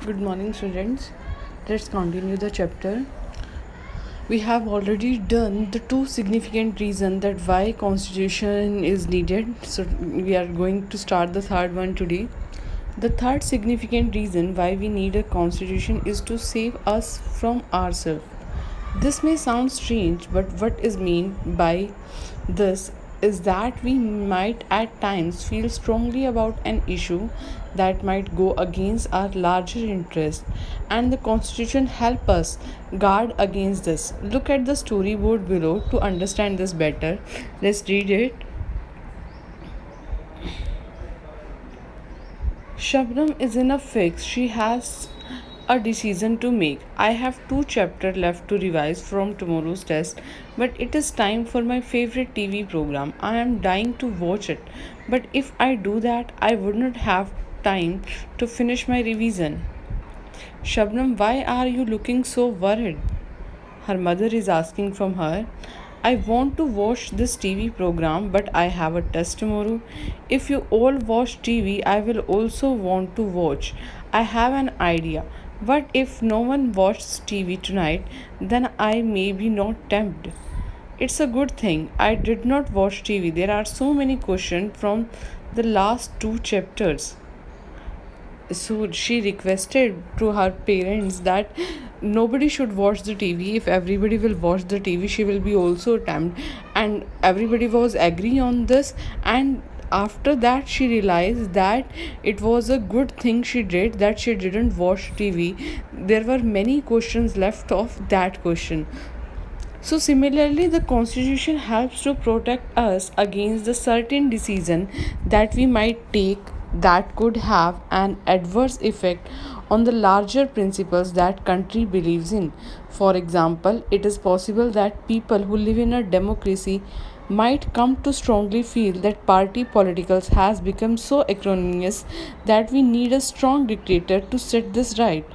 Good morning, students. Let's continue the chapter. We have already done the two significant reasons that why constitution is needed. So we are going to start the third one today. The third significant reason why we need a constitution is to save us from ourselves. This may sound strange, but what is meant by this is that we might at times feel strongly about an issue that might go against our larger interest, and the constitution help us guard against this. Look at the storyboard below to understand this better. Let's read it. Shabnam is in a fix. She has a decision to make. I have two chapters left to revise from tomorrow's test, but it is time for my favorite TV program. I am dying to watch it, but if I do that, I would not have time to finish my revision. Shabnam, why are you looking so worried? Her mother is asking from her. I want to watch this TV program, but I have a test tomorrow. If you all watch TV, I will also want to watch. I have an idea. What if no one watches TV tonight? Then I may be not tempted. It's a good thing I did not watch TV. There are so many questions from the last two chapters. So she requested to her parents that nobody should watch the TV. If everybody will watch the TV, she will be also tempted, and everybody was agree on this. And after that she realized that it was a good thing she did, that she didn't watch TV. There were many questions left of that question. So similarly, the constitution helps to protect us against the certain decision that we might take that could have an adverse effect on the larger principles that country believes in. For example, it is possible that people who live in a democracy might come to strongly feel that party politics has become so acrimonious that we need a strong dictator to set this right.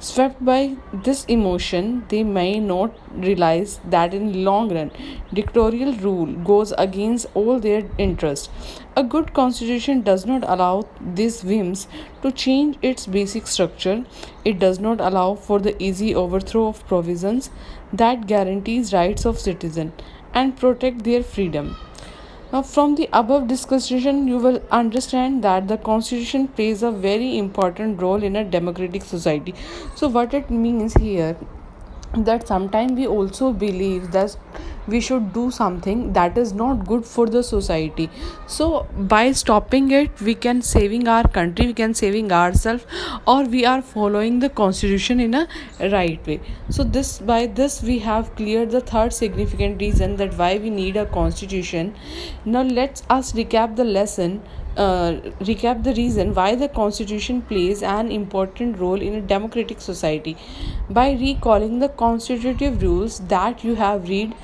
Swept by this emotion, they may not realize that in long run, dictatorial rule goes against all their interests. A good constitution does not allow these whims to change its basic structure. It does not allow for the easy overthrow of provisions that guarantees rights of citizens and protect their freedom. Now, from the above discussion, you will understand that the constitution plays a very important role in a democratic society. So, what it means here, that sometimes we also believe that we should do something that is not good for the society. So by stopping it, we can saving our country, we can saving ourselves, or we are following the constitution in a right way. So this, by this we have cleared the third significant reason that why we need a constitution. Now let's us recap the lesson, recap the reason why the constitution plays an important role in a democratic society by recalling the constitutive rules that you have read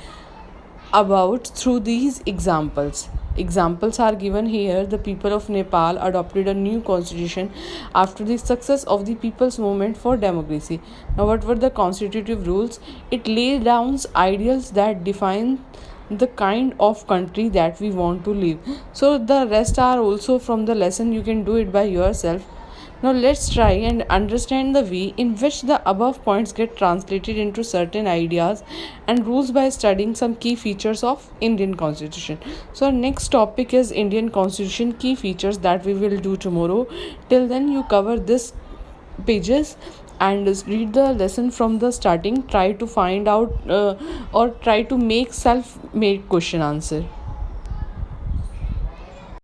about through these examples. Examples are given here. The people of Nepal adopted a new constitution after the success of the people's movement for democracy. Now, what were the constitutive rules? It laid down ideals that define the kind of country that we want to live. So the rest are also from the lesson, you can do it by yourself. Now let's try and understand the way in which the above points get translated into certain ideas and rules by studying some key features of Indian Constitution. So our next topic is Indian Constitution key features that we will do tomorrow. Till then you cover this pages and read the lesson from the starting. Try to find out or try to make self made question answer.